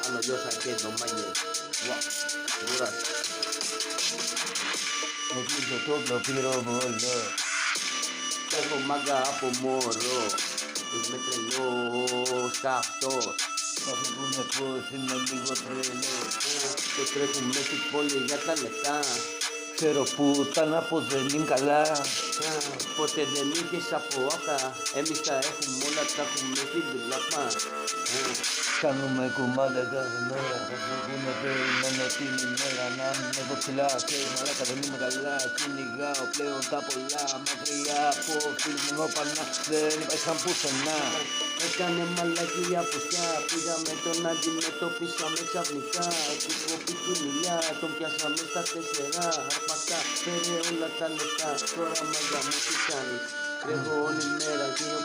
Άλλο λιώσα και το μάγκε. Βουράς. Νομίζω το όπλο πυροβολό. Κι έχω μάγκα από μωρό. Είμαι τρελός καυτός. Θα φύγουνε πως είμαι λίγο τρελός. Και τρέχουμε στην πόλη για τα λεφτά. Ξέρω που τα να πω δεν είναι καλά. Ποτέ δεν είχες από αυτά. Εμείς τα έχουμε όλα, τα έχουμε στην δουλάπα. Κάνουμε κουμάντα κάθε μέρα. Θα φύγουνε περιμένω την ημέρα. Να είμαι εδώ ψηλά και μαλάκα δεν είμαι καλά. Κυνηγάω πλέον τα πολλά. Μακριά από φίλμο πανά. Δεν υπάρχουν πουθενά. Έκανε μαλακία πουστιά. Πήγαμε τον αντιμετωπίσαμε ξαφνικά. Του κοπή του μιλιά, τον πιάσαμε στα 4. Αρπακτά, φέρε όλα τα λεφτά. Τώρα μάγκα μου τι κάνεις. Τρέχω όλη μέρα, κύριο